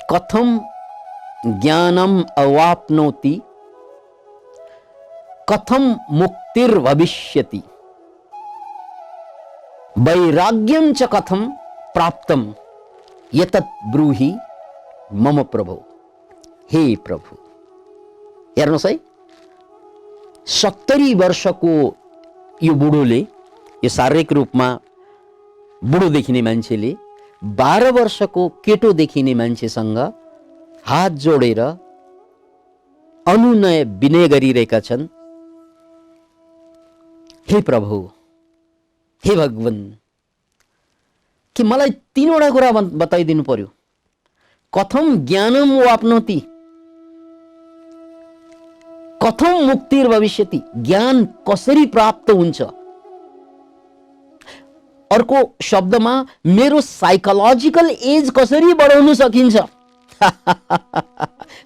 कथम ज्ञानम अवाप्नोति कथम मुक्तिर्भविष्यति वैराग्यं च कथम प्राप्तम यतत् ब्रूहि मम प्रभु। हे प्रभु, हेर्नुहोस् है, 70 वर्षको यो बुढोले, यो शारीरिक रूपमा बुढो देखिने मान्छेले 12 वर्षको केटो देखिने मान्छेसँग हात जोडेर अनुनय विनय गरिरहेका छन्। हे प्रभु, हे भगवान, कि मलाई 3वटा कुरा बताइदिनु पर्यो। कथम ज्ञानम वाप्नोति, कथम मुक्तिर्भविष्यति, ज्ञान कसरी प्राप्त हुन्छ। अर्को शब्दमा मेरो साइकोलोजिकल एज कसरी बढाउन सकिन्छ।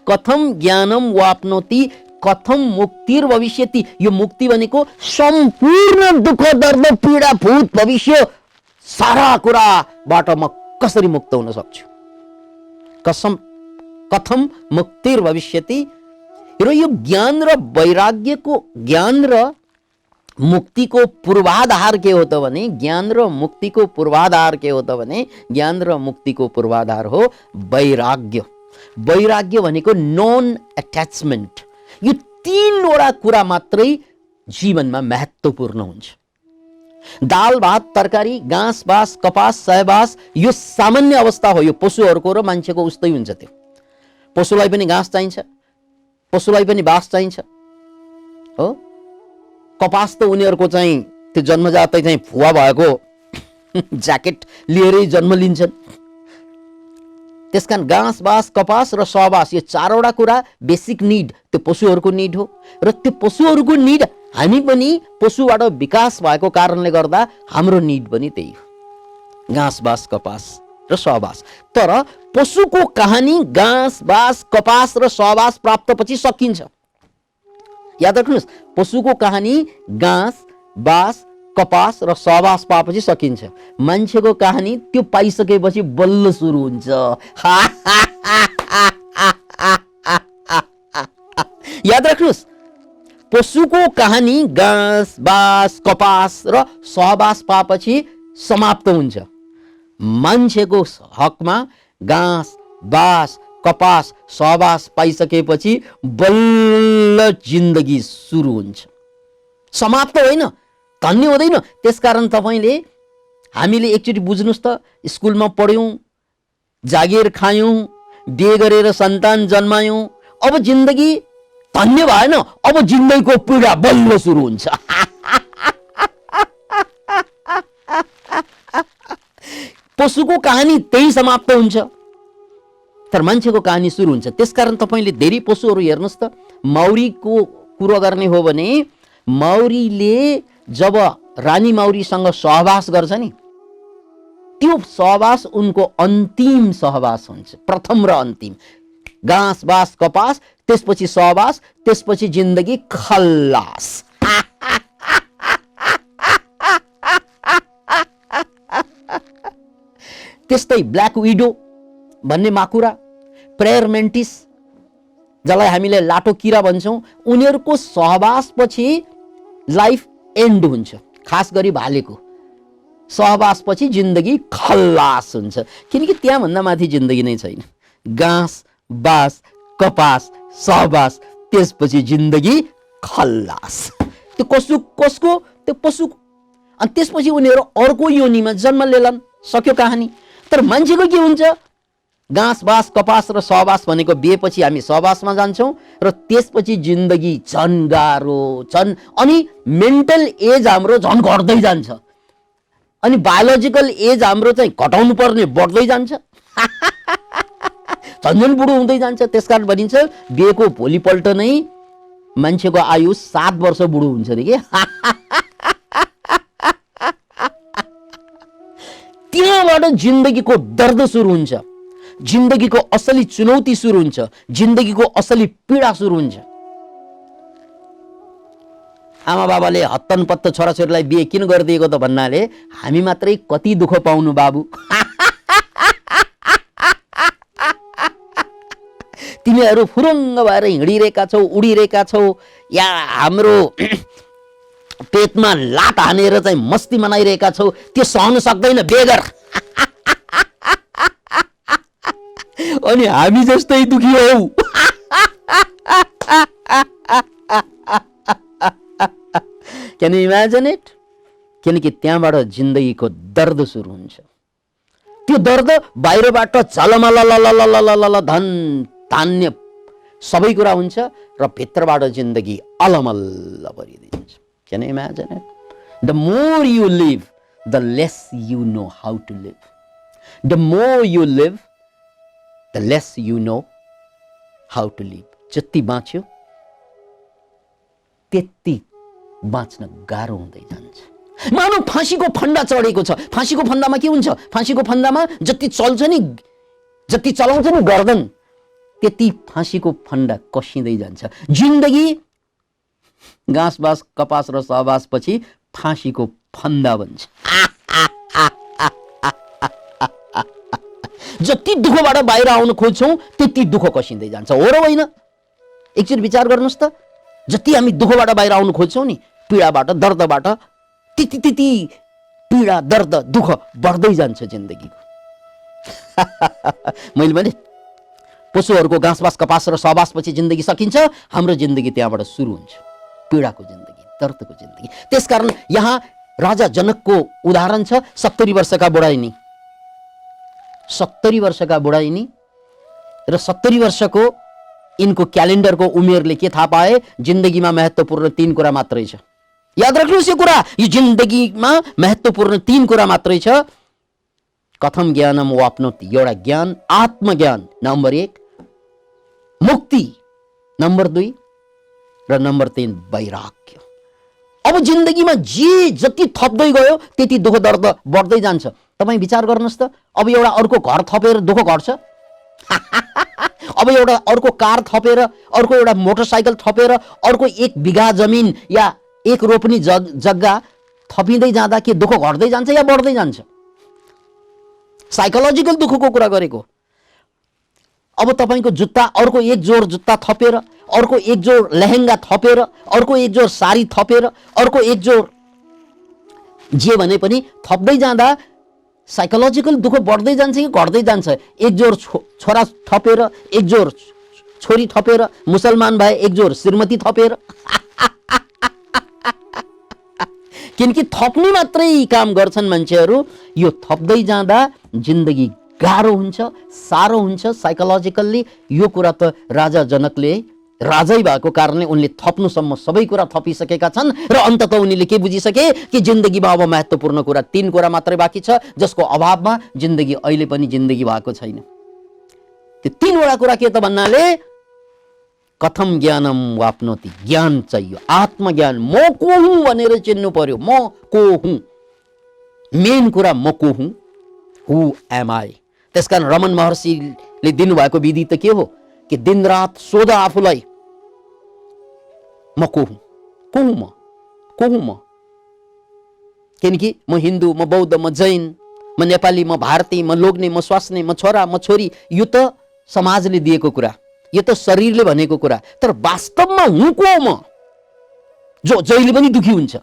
कथम ज्ञानम वाप्नोति कथम मुक्तिर्भविष्यति। यो मुक्ति भनेको सम्पूर्ण दुःख दर्द पीडा भूत भविष्य सारा कुराबाट म कसरी मुक्त हुन सक्छु। कथम मुक्तिर्भविष्यति। र यो ज्ञान र वैराग्यको, ज्ञान र मुक्तिको पूर्वाधार के हो त भने, ज्ञान र मुक्तिको पूर्वाधार के हो त भने, ज्ञान र मुक्तिको पूर्वाधार हो वैराग्य। वैराग्य भनेको नन अट्याचमेन्ट। यो 3वटा कुरा मात्रै जीवनमा महत्त्वपूर्ण हुन्छ। दाल भात तरकारी घाँस बाँस कपास सयबास यो सामान्य अवस्था हो। यो पशुहरूको र मान्छेको उस्तै हुन्छ। त्यो पशुलाई पनि घाँस चाहिन्छ, पशुलाई पनि बाँस चाहिन्छ हो। कपास त उनीहरूको चाहिँ त्यो जन्मजातै चाहिँ फुवा भएको ज्याकेट लिएरै जन्म लिन्छन्। त्यसकारण घाँस बाँस कपास र सहबास यो 4वटा कुरा बेसिक निड, त्यो पशुहरूको निड हो। र त्यो पशुहरूको निड हामी पनि पशुबाट विकास भएको कारणले गर्दा हाम्रो निड पनि त्यही हो, घाँस बाँस कपास र सहबास। तर पशुको कहानी घाँस बाँस कपास र सहबास प्राप्तपछि सकिन्छ। याद राख्नुहोस्, पशुको कहानी घाँस बाँस कपास र सहबास पाएपछि सकिन्छ। मान्छेको कहानी त्यो पाइसकेपछि बल्ल सुरु हुन्छ। याद राख्नुहोस्, पशुको कहानी घाँस बाँस कपास र सहबास पाएपछि समाप्त हुन्छ। मान्छेको हकमा घाँस बाँस कपास सहबास पाइसकेपछि बल्ल जिन्दगी सुरु हुन्छ, समाप्त होइन, धन्य हुँदैन। त्यसकारण तपाईले हामीले एकचोटि बुझ्नुस् त, स्कुलमा पढ्यौं, जागिर खायौं, बिहे गरेर सन्तान जन्मायौं, अब जिन्दगी धन्य भएन, अब जिन्दगीको पीडा बल्ल सुरु हुन्छ। पशुको कहानी त्यही समाप्त हुन्छ, तर मान्छेको कहानी सुरु हुन्छ। त्यसकारण तपाईले धेरै पशुहरू हेर्नुस् त, माउरीको कुरो गर्ने हो भने माउरीले जब रानी माउरीसँग सहवास गर्छ नि, त्यो सहवास उनको अन्तिम सहवास हुन्छ, प्रथम र अन्तिम। घाँस बाँस कपास, त्यसपछि सहवास, त्यसपछि जिन्दगी खल्लास। त्यस्तै ब्ल्याक विडो भन्ने माकुरा, प्रेयर मेन्टिस जसलाई हामीले लाटो किरा भन्छौं, उनीहरूको सहवासपछि लाइफ एन्ड हुन्छ। खास गरी भालेको सहवासपछि जिन्दगी खल्लास हुन्छ, किनकि त्यहाँभन्दा माथि जिन्दगी नै छैन। घाँस बाँस कपास सहवास, त्यसपछि जिन्दगी खल्लास। त्यो कसको त्यो पशुको। अनि त्यसपछि उनीहरू अर्को योनिमा जन्म लिएलान्, सक्यो कहानी। तर मान्छेको के हुन्छ, घाँस बाँस कपास र सहवास भनेको बिहेपछि हामी सहवासमा जान्छौं र त्यसपछि जिन्दगी झन् गाह्रो झन्, अनि मेन्टल एज हाम्रो झन् घट्दै जान्छ, अनि बायोलोजिकल एज हाम्रो चाहिँ घटाउनु पर्ने बढ्दै जान्छ, झन्झन बुढो हुँदै जान्छ। त्यसकारण भनिन्छ बिहेको भोलिपल्ट नै मान्छेको आयु 7 वर्ष बुढो हुन्छ रे के। त्यहाँबाट जिन्दगीको दर्द सुरु हुन्छ, जिन्दगीको असली चुनौती सुरु हुन्छ, जिन्दगीको असली पीडा सुरु हुन्छ। आमा बाबाले हत्तन पत्त छोराछोरीलाई बिहे किन गरिदिएको त भन्नाले हामी मात्रै कति दुःख पाउनु बाबु। तिमीहरू फुरुङ्ग भएर हिँडिरहेका छौ, उडिरहेका छौ, या हाम्रो पेटमा लात हानेर चाहिँ मस्ती मनाइरहेका छौ, त्यो सहन सक्दैन बेगर। अनि हामी जस्तै दुखी हौ। Can you imagine it? किनकि त्यहाँबाट जिन्दगीको दर्द सुरु हुन्छ। त्यो दर्द बाहिरबाट झलमललललललल धन धान्य सबै कुरा हुन्छ र भित्रबाट जिन्दगी अलमल्ल भरिदिन्छ। Can you imagine it? The more you live the less you know how to live. The more you live the less you know how to live. जति बाँच्यो त्यति बाँच्न गाह्रो हुँदै जान्छ। मानव फाँसीको फन्दा चढेको छ। फाँसीको फन्दामा के हुन्छ? फाँसीको फन्दामा जति चल्छ नि, जति चलाउँछ नि गर्दन, त्यति फाँसीको फन्दा कसिँदै जान्छ। जिन्दगी घाँस बाँस कपास र सहवास पछि फाँसीको फन्दा बन्छ। जति दुःखबाट बाहिर आउन खोज्छौँ त्यति दुःख कसिँदै जान्छ। हो र होइन? एकचोटि विचार गर्नुहोस् त। जति हामी दुःखबाट बाहिर आउन खोज्छौँ नि, पीडाबाट, दर्दबाट, त्यति त्यति पीडा, दर्द, दुःख बढ्दै जान्छ जिन्दगीको। मैले भने पशुहरूको घाँसबास कपास र सहवास पछि जिन्दगी सकिन्छ, हाम्रो जिन्दगी त्यहाँबाट सुरु हुन्छ। पीडाको जिन्दगी, दर्दको जिन्दगी। त्यसकारण यहाँ राजा जनकको उदाहरण छ। 70 वर्षका बुढाइनी, 70 वर्षका बुढाइनी र 70 वर्षको यिनको क्यालेन्डरको उमेरले के थाहा पाए? जिन्दगीमा महत्त्वपूर्ण 3 कुरा मात्रै छ। याद राख्नुहोस् यो कुरा, यो जिन्दगीमा महत्त्वपूर्ण 3 कुरा मात्रै छ। कथम ज्ञानम वाप्नोति, एउटा ज्ञान, आत्मज्ञान नम्बर 1, मुक्ति नम्बर 2 र नम्बर 3 वैराग्य। अब जिन्दगीमा जे जति थप्दै गयो त्यति दुःख दर्द बढ्दै जान्छ। तपाईँ विचार गर्नुहोस् त। अब एउटा अर्को घर थपेर दुःख घट्छ? अब एउटा अर्को कार थपेर, अर्को एउटा मोटरसाइकल थपेर, अर्को 1 बिघा जमिन या 1 रोपनी जग्गा थपिँदै जाँदा के दुःख घट्दै जान्छ या बढ्दै जान्छ? साइकोलोजिकल दुःखको कुरा गरेको। अब तपाईँको जुत्ता, अर्को 1 जोर जुत्ता थपेर, अर्को 1 जोर लेहेङ्गा थपेर, अर्को 1 जोर साडी थपेर, अर्को 1 जोर जे भने पनि थप्दै जाँदा साइकोलोजिकल दुःख बढ्दै जान्छ कि घट्दै जान्छ? 1 जोर छोरा थपेर, 1 जोर छोरी थपेर, मुसलमान भए 1 जोर श्रीमती थपेर। किनकि थप्ने मात्रै काम गर्छन् मान्छेहरू। यो थप्दै जाँदा जिन्दगी गाह्रो हुन्छ, साह्रो हुन्छ साइकोलोजिकल्ली। यो कुरा त राजा जनकले राजै भएको कारणले उनले थप्नुसम्म सबै कुरा थपिसकेका छन् र अन्ततः उनीले के बुझिसके कि जिन्दगीमा अब महत्त्वपूर्ण कुरा 3 कुरा मात्रै बाँकी छ, जसको अभावमा जिन्दगी अहिले पनि जिन्दगी भएको छैन। त्यो 3 वटा कुरा के त भन्नाले कथम ज्ञानम वाप्नोति, ज्ञान चाहियो, आत्मज्ञान। म को हुँ भनेर चिन्नु पर्यो। म को हुँ, मेन कुरा म को हुँ, हु एम आई। त्यसकारण रमन महर्षिले दिनुभएको विधि त के हो कि दिनरात सोध आफूलाई, म को हुँ, को हुँ म, को हुँ म। किनकि म हिन्दू, म बौद्ध, म जैन, म नेपाली, म भारती, म लोग्ने, म स्वास्ने, म छोरा, म छोरी, यो त समाजले दिएको कुरा, यो त शरीरले भनेको कुरा। तर वास्तवमा हुँ को म, जो जहिले पनि दुखी हुन्छ।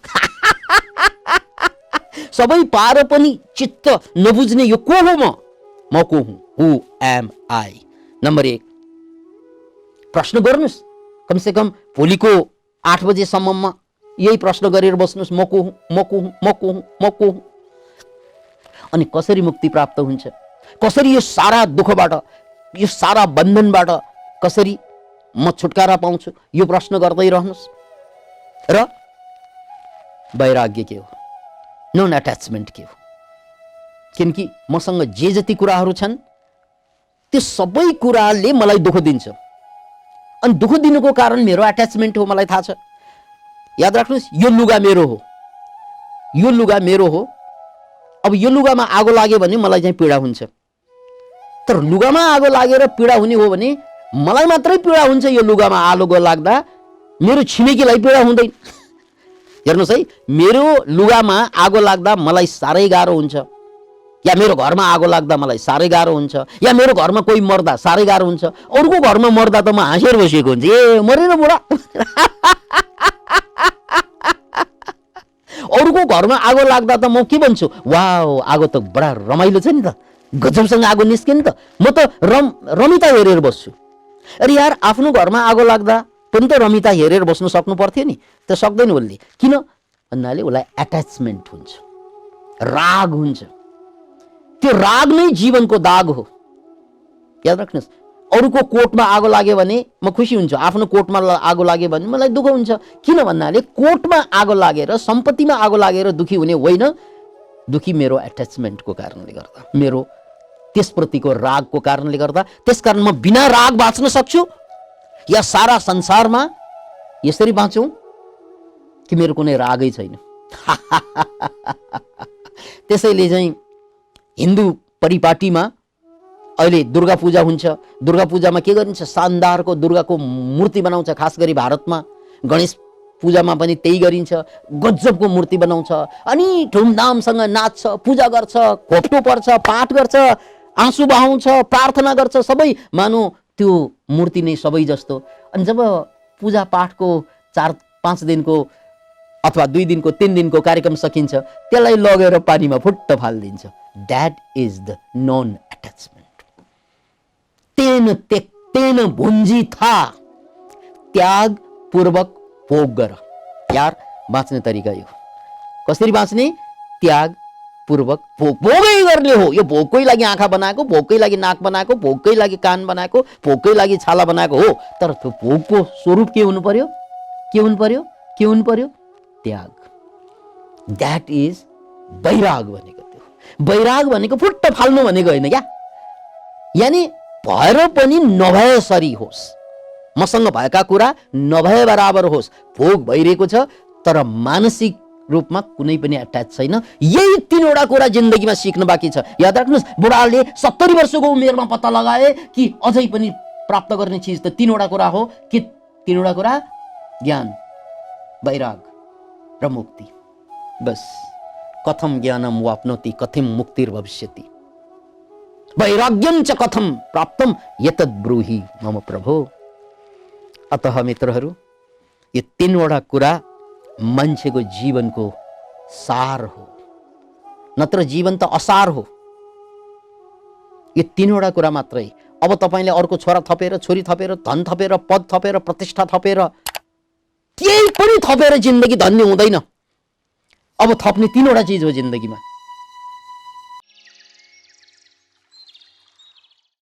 सबै पार पनि चित्त नबुझ्ने यो को हो म को हुँ, हु एम आई। नम्बर 1 प्रश्न गर्नुहोस्। कमसे कम भोलिको 8 बजेसम्ममा यही प्रश्न गरेर बस्नुहोस्, म को हुँ, म को हुँ, म को हुँ, म को हुँ। अनि कसरी मुक्ति प्राप्त हुन्छ, कसरी यो सारा दुःखबाट, यो सारा बन्धनबाट कसरी म छुटकारा पाउँछु, यो प्रश्न गर्दै रहनुहोस्। र वैराग्य के हो, नन अट्याचमेन्ट के हो। किनकि मसँग जे जति कुराहरू छन् त्यो सबै कुराले मलाई दुःख दिन्छ। अनि दुःख दिनुको कारण मेरो अट्याचमेन्ट हो, मलाई थाहा छ। याद राख्नुहोस्, यो लुगा मेरो हो, यो लुगा मेरो हो। अब यो लुगामा आगो लाग्यो भने मलाई चाहिँ पीडा हुन्छ। तर लुगामा आगो लागेर पीडा हुने हो भने मलाई मात्रै पीडा हुन्छ। यो लुगामा आगो लाग्दा मेरो छिमेकीलाई पीडा हुँदैन। हेर्नुहोस् है, मेरो लुगामा आगो लाग्दा मलाई साह्रै गाह्रो हुन्छ। या मेरो घरमा आगो लाग्दा मलाई साह्रै गाह्रो हुन्छ, या मेरो घरमा कोही मर्दा साह्रै गाह्रो हुन्छ। अरूको घरमा मर्दा त म हाँसेर बसेको हुन्छ, ए मरेन बुढा। अरूको घरमा आगो लाग्दा त म के भन्छु, वाओ आगो त बडा रमाइलो छ नि त, गजबसँग आगो निस्क्यो नि त, म त रमिता हेरेर बस्छु। अरे यार, आफ्नो घरमा आगो लाग्दा पनि त रमिता हेरेर बस्नु सक्नु पर्थ्यो नि, त सक्दैन उसले। किन भन्नाले उसलाई एट्याचमेन्ट हुन्छ, राग हुन्छ। त्यो राग नै जीवनको दाग हो, याद राख्नुहोस्। अरूको कोटमा आगो लाग्यो भने म खुसी हुन्छु, आफ्नो कोटमा आगो लाग्यो भने मलाई दुःख हुन्छ। किन भन्नाले कोटमा आगो लागेर, सम्पत्तिमा आगो लागेर दुखी हुने होइन, दुखी मेरो एट्याचमेन्टको कारणले गर्दा, मेरो त्यसप्रतिको रागको कारणले गर्दा। त्यसकारण म बिना राग बाँच्न सक्छु, या सारा संसारमा यसरी बाँचौँ कि मेरो कुनै रागै छैन। त्यसैले चाहिँ हिन्दू परिपाटीमा अहिले दुर्गा पूजा हुन्छ। दुर्गा पूजामा के गरिन्छ, शानदारको दुर्गाको मूर्ति बनाउँछ, खास गरी भारतमा। गणेश पूजामा पनि त्यही गरिन्छ, गजबको मूर्ति बनाउँछ, अनि धुमधामसँग नाच्छ, पूजा गर्छ, घोप्टो पर्छ, पाठ गर्छ, आँसु बहाउँछ, प्रार्थना गर्छ, सबै मानो त्यो मूर्ति नै सबै जस्तो। अनि जब पूजा पाठको 4-5 दिनको अथवा 2 दिनको 3 दिनको कार्यक्रम सकिन्छ, त्यसलाई लगेर पानीमा फुट्ट फालिदिन्छ। That is the non attachment. तेन त्यक्तेन भुञ्जी था, त्याग पूर्वक भोग गर। यार, बाँच्ने तरिका यो। कसरी बाँच्ने? त्याग पूर्वक भोग। भोगै गर्ने हो। यो भोगकै लागि आँखा बनाएको, भोगकै लागि नाक बनाएको, भोगकै लागि कान बनाएको, भोगकै लागि छाला बनाएको हो। तर त्यो भोगको स्वरूप के हुनु पर्यो? के हुनु पर्यो? के हुनु पर्यो? त्याग। द्याट इज वैराग भनेको। त्यो वैराग भनेको फुट्ट फाल्नु भनेको होइन क्या। यानी भएर पनि नभएसरी होस्, मसँग भएका कुरा नभए बराबर होस्। भोग भइरहेको छ तर मानसिक रूपमा कुनै पनि एट्याच छैन। यही 3वटा कुरा जिन्दगीमा सिक्न बाँकी छ। याद राख्नुहोस्, बुढाले 70 वर्षको उमेरमा पत्ता लगाए कि अझै पनि प्राप्त गर्ने चिज त 3वटा कुरा हो। के 3वटा कुरा? ज्ञान, वैराग र मुक्ति। बस। कथम ज्ञानम वाप्नोति कथम मुक्तिर्भविष्यति, वैराग्यम च कथम प्राप्तम यतद् ब्रूहि मम प्रभो। अतः मित्रहरू, यो 3वटा कुरा मान्छेको जीवनको सार हो, नत्र जीवन त असार हो। यो 3वटा कुरा मात्रै। अब तपाईले अर्को छोरा थपेर, छोरी थपेर, धन थपेर, पद थपेर, प्रतिष्ठा थपेर, केही पनि थपेर जिन्दगी धन्य हुँदैन। अब थप्ने 3वटा चिज हो जिन्दगीमा,